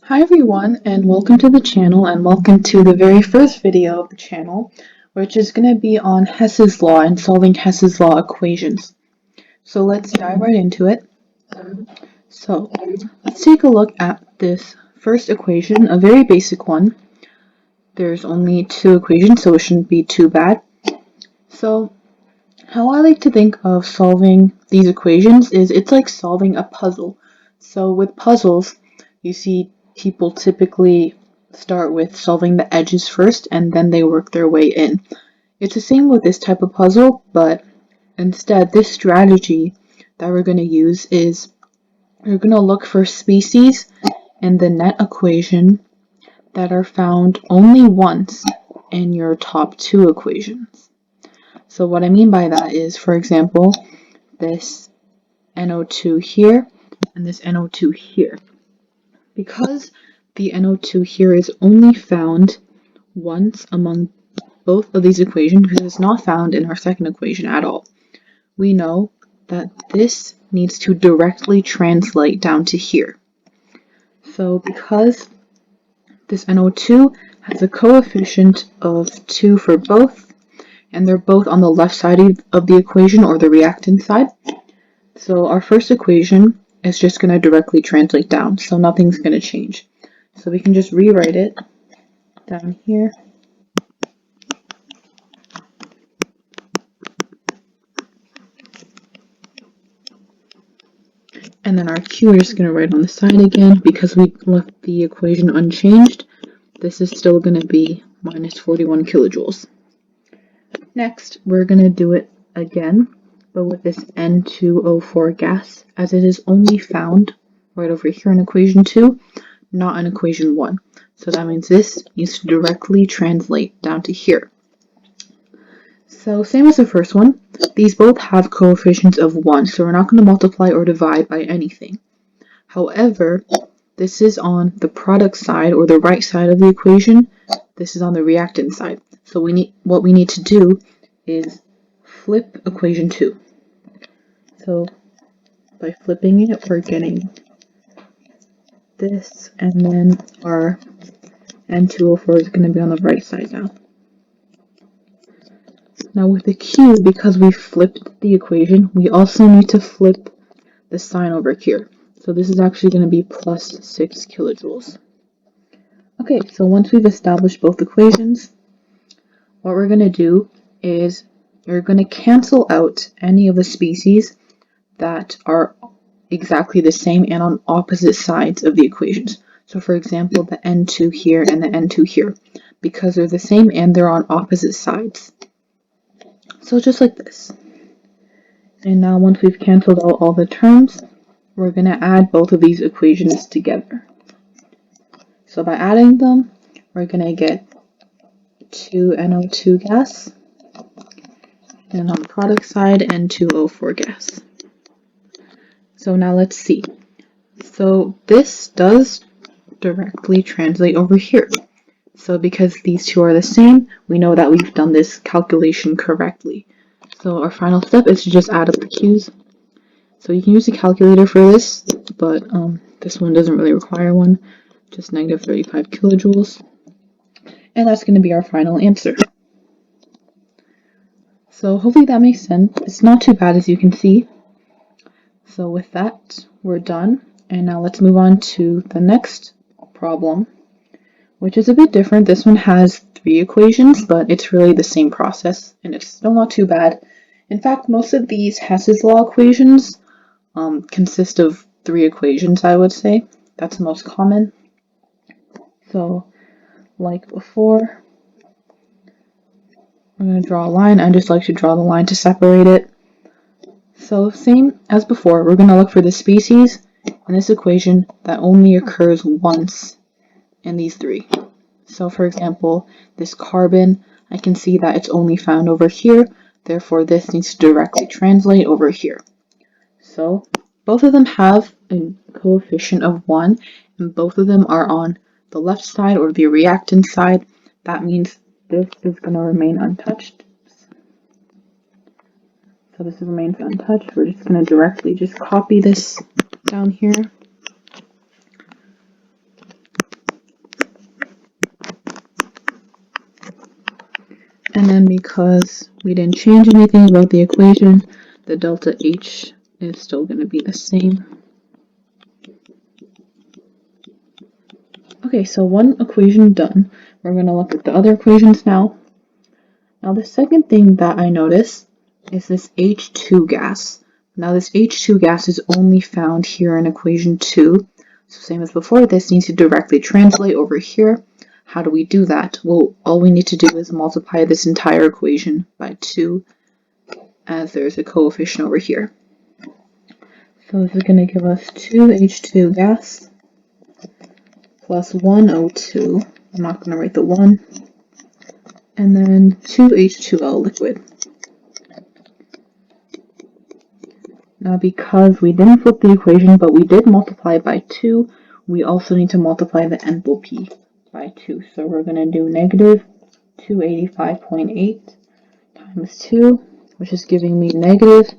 Hi everyone, and welcome to the channel, and welcome to the very first video of the channel, which is going to be on Hess's law and solving Hess's law equations. So let's dive right into it. So let's take a look at this first equation, a very basic one. There's only two equations, so it shouldn't be too bad. So how I like to think of solving these equations is it's like solving a puzzle. So with puzzles, you see people typically start with solving the edges first and then they work their way in. It's the same with this type of puzzle, but instead this strategy that we're going to use is we're going to look for species in the net equation that are found only once in your top two equations. So what I mean by that is, for example, this NO2 here and this NO2 here. Because the NO2 here is only found once among both of these equations, because it's not found in our second equation at all, we know that this needs to directly translate down to here. So because this NO2 has a coefficient of 2 for both, and they're both on the left side of the equation, or the reactant side, so our first equation is just going to directly translate down, so nothing's going to change. So we can just rewrite it down here. And then our Q we're just going to write on the side again because we left the equation unchanged. This is still going to be minus 41 kilojoules. Next, we're going to do it again, but with this N2O4 gas, as it is only found right over here in equation 2, not in equation 1. So that means this needs to directly translate down to here. So same as the first one, these both have coefficients of 1, so we're not going to multiply or divide by anything. However, this is on the product side, or the right side of the equation. This is on the reactant side. So what we need to do is flip equation 2. So by flipping it, we're getting this, and then our N2O4 is going to be on the right side now. Now with the Q, because we flipped the equation, we also need to flip the sign over here. So this is actually going to be plus 6 kilojoules. Okay, so once we've established both equations, what we're going to do is we're going to cancel out any of the species that are exactly the same and on opposite sides of the equations. So for example, the N2 here and the N2 here, because they're the same and they're on opposite sides. So just like this. And now once we've canceled out all the terms, we're going to add both of these equations together. So by adding them, we're going to get 2NO2 gas, and on the product side, N2O4 gas. So now let's see. So this does directly translate over here. So because these two are the same, we know that we've done this calculation correctly. So our final step is to just add up the Q's. So you can use a calculator for this, but this one doesn't really require one. Just negative 35 kilojoules. And that's going to be our final answer. So hopefully that makes sense. It's not too bad, as you can see. So with that, we're done. And now let's move on to the next problem, which is a bit different. This one has 3 equations, but it's really the same process, and it's still not too bad. In fact, most of these Hess's law equations consist of 3 equations, I would say. That's the most common. So, like before, I'm going to draw a line. I just like to draw the line to separate it. So, same as before, we're going to look for the species in this equation that only occurs once in these 3. So for example, this carbon, I can see that it's only found over here, therefore this needs to directly translate over here. So both of them have a coefficient of 1, and both of them are on the left side, or the reactant side. That means this is going to remain untouched. So this remains untouched. We're just going to directly just copy this down here. And because we didn't change anything about the equation, the delta H is still going to be the same. Okay, so one equation done. We're going to look at the other equations now. Now the second thing that I notice is this H2 gas. Now this H2 gas is only found here in equation 2. So same as before, this needs to directly translate over here. How do we do that? Well, all we need to do is multiply this entire equation by 2, as there's a coefficient over here. So this is going to give us 2H2 gas plus 1O2. I'm not going to write the 1. And then 2H2O liquid. Now because we didn't flip the equation, but we did multiply by 2, we also need to multiply the enthalpy by 2. So we're going to do negative 285.8 times 2, which is giving me negative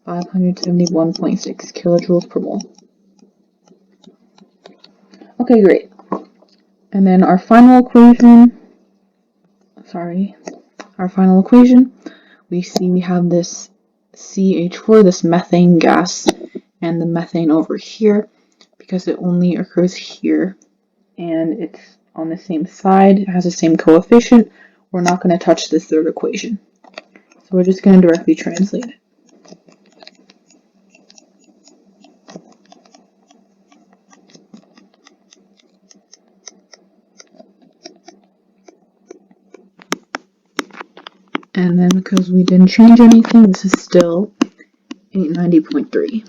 571.6 kilojoules per mole. Okay, great. And then our final equation, we see we have this CH4, this methane gas, and the methane over here, because it only occurs here, and it's on the same side, it has the same coefficient. We're not going to touch this third equation. So we're just going to directly translate it. And then because we didn't change anything, this is still 890.3.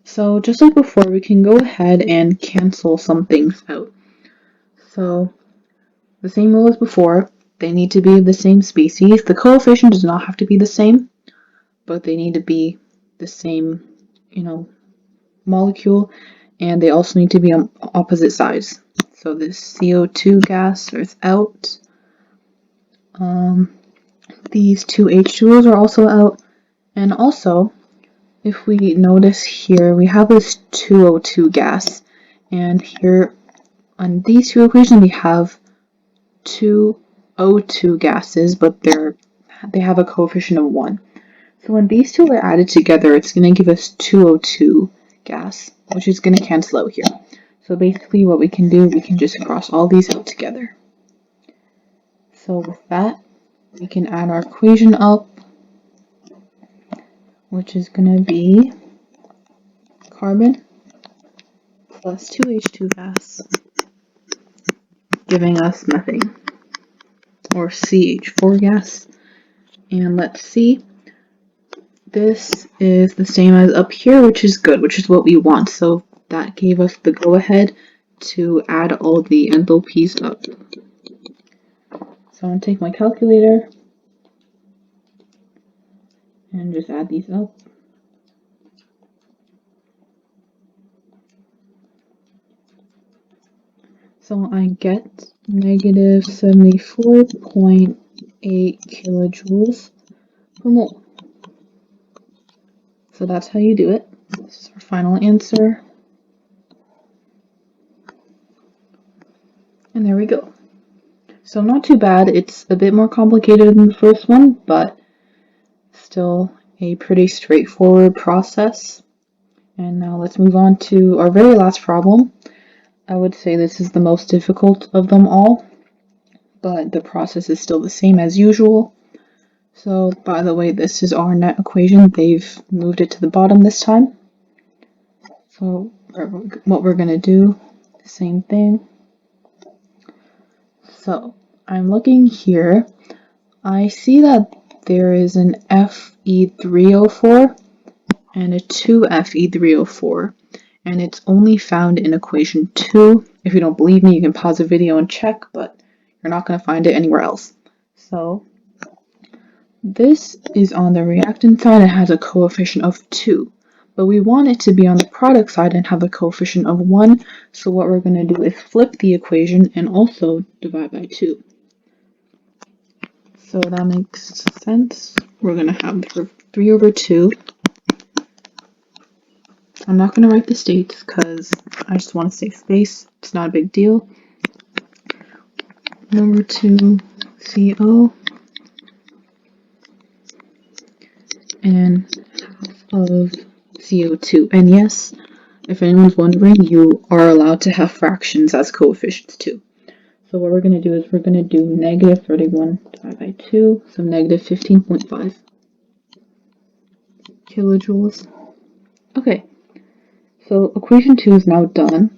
So just like before, we can go ahead and cancel some things out. So the same rule as before, they need to be of the same species. The coefficient does not have to be the same, but they need to be the same, molecule, and they also need to be on opposite sides. So this CO2 gas is out. These two H2Os are also out, and also, if we notice here, we have this 2O2 gas, and here on these two equations we have two O2 gases, but they have a coefficient of 1. So when these two are added together, it's going to give us 2O2 gas, which is going to cancel out here. So basically what we can do, we can just cross all these out together. So with that, we can add our equation up, which is going to be carbon plus 2H2 gas, giving us methane, or CH4 gas. And let's see, this is the same as up here, which is good, which is what we want. So that gave us the go-ahead to add all the enthalpies up. So I'm going to take my calculator and just add these up. So I get negative 74.8 kilojoules per mole. So that's how you do it. This is our final answer. And there we go. So not too bad. It's a bit more complicated than the first one, but still a pretty straightforward process. And now let's move on to our very last problem. I would say this is the most difficult of them all, but the process is still the same as usual. So, by the way, this is our net equation. They've moved it to the bottom this time. So, what we're going to do, the same thing. So, I'm looking here. I see that there is an Fe3O4 and a 2Fe3O4, and it's only found in equation 2. If you don't believe me, you can pause the video and check, but you're not going to find it anywhere else. So, this is on the reactant side and has a coefficient of 2, but we want it to be on the product side and have a coefficient of 1, so what we're going to do is flip the equation and also divide by 2. So that makes sense. We're going to have 3 over 2. I'm not going to write the states because I just want to save space. It's not a big deal. over 2 CO and half of CO2. And yes, if anyone's wondering, you are allowed to have fractions as coefficients too. So what we're going to do is we're going to do negative 31 divided by 2, so negative 15.5 kilojoules. Okay, so equation 2 is now done.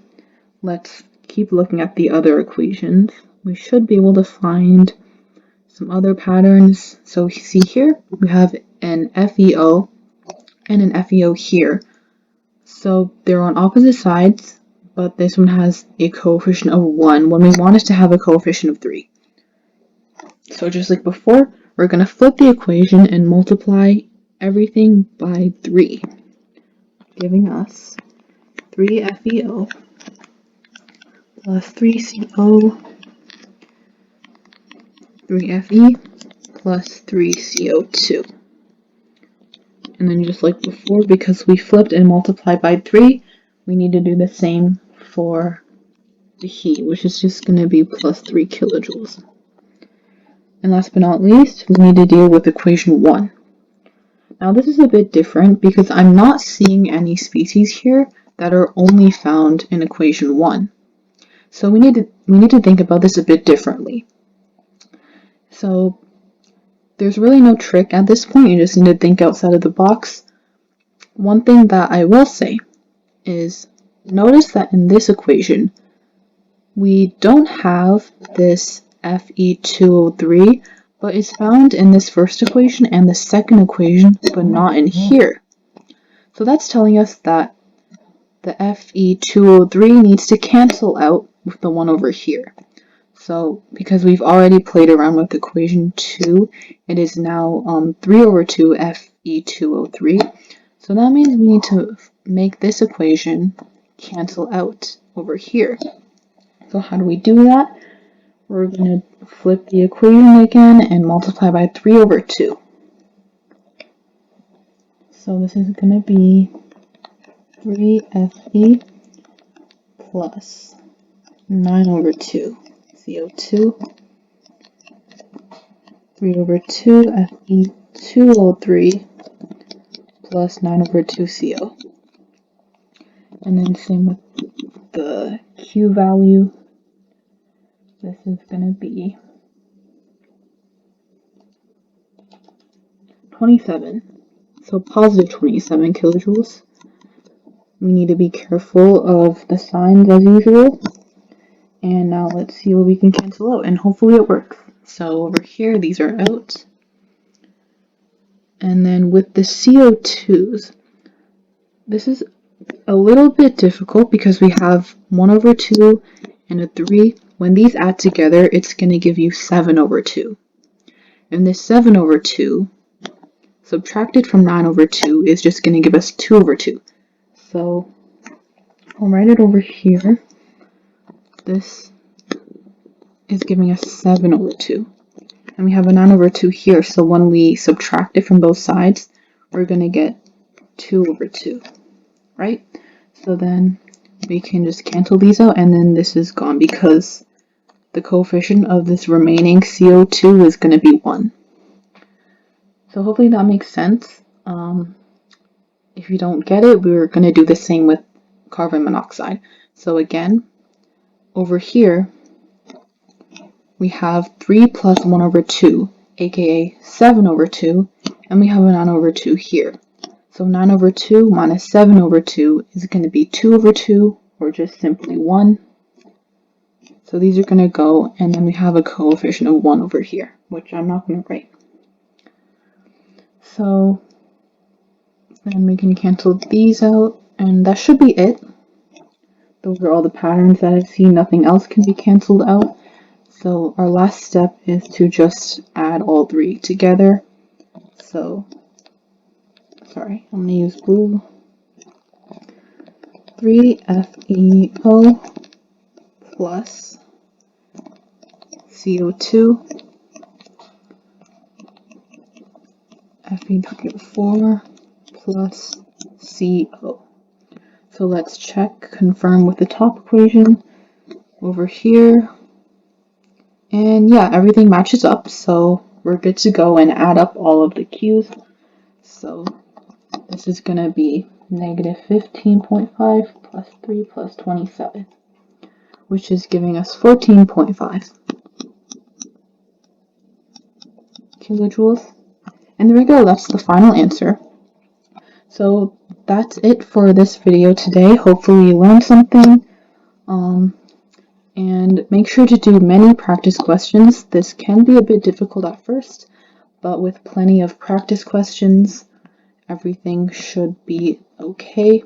Let's keep looking at the other equations. We should be able to find some other patterns. So see here, we have an FeO and an FeO here. So they're on opposite sides, but this one has a coefficient of 1 when we want it to have a coefficient of 3. So just like before, we're going to flip the equation and multiply everything by 3, giving us 3 FeO plus 3 CO, 3 Fe plus 3 CO2. And then just like before, because we flipped and multiplied by 3, we need to do the same for the heat, which is just going to be plus 3 kilojoules. And last but not least, we need to deal with equation 1. Now this is a bit different because I'm not seeing any species here that are only found in equation 1. So we need to think about this a bit differently. So there's really no trick at this point, you just need to think outside of the box. One thing that I will say is notice that in this equation, we don't have this Fe2O3, but it's found in this first equation and the second equation, but not in here. So that's telling us that the Fe2O3 needs to cancel out with the one over here. So because we've already played around with equation 2, it is now 3 over 2 Fe2O3. So that means we need to make this equation cancel out over here. So how do we do that? We're going to flip the equation again and multiply by 3 over 2. So this is going to be 3Fe plus 9 over 2 CO2, 3 over 2 Fe2O3 plus 9 over 2 CO. And then same with the Q value. This is going to be 27. So positive 27 kilojoules. We need to be careful of the signs as usual. And now let's see what we can cancel out, and hopefully it works. So over here, these are out. And then with the CO2s, this is a little bit difficult because we have 1 over 2 and a 3. When these add together, it's going to give you 7 over 2. And this 7 over 2, subtracted from 9 over 2, is just going to give us 2 over 2. So I'll write it over here. This is giving us 7 over 2. And we have a 9 over 2 here, so when we subtract it from both sides, we're going to get 2 over 2, right? So then we can just cancel these out, and then this is gone because the coefficient of this remaining CO2 is going to be 1. So hopefully that makes sense. If you don't get it, we're going to do the same with carbon monoxide. So again, over here, we have 3 plus 1 over 2, aka 7 over 2, and we have a 9 over 2 here. So 9 over 2 minus 7 over 2 is going to be 2 over 2, or just simply 1. So these are going to go, and then we have a coefficient of 1 over here, which I'm not going to write. So then we can cancel these out, and that should be it. Those are all the patterns that I've seen. Nothing else can be canceled out. So our last step is to just add all 3 together. So, sorry, I'm going to use blue. 3FeO plus CO2, Fe4 plus CO. So let's check, confirm with the top equation. Over here, And yeah, everything matches up, so we're good to go and add up all of the q's. So this is going to be negative 15.5 plus 3 plus 27, which is giving us 14.5 kilojoules. And there we go, that's the final answer. So that's it for this video today. Hopefully you learned something. And make sure to do many practice questions. This can be a bit difficult at first, but with plenty of practice questions, everything should be okay.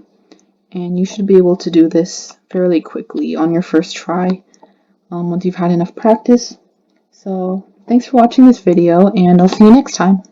And you should be able to do this fairly quickly on your first try once you've had enough practice. So thanks for watching this video, and I'll see you next time.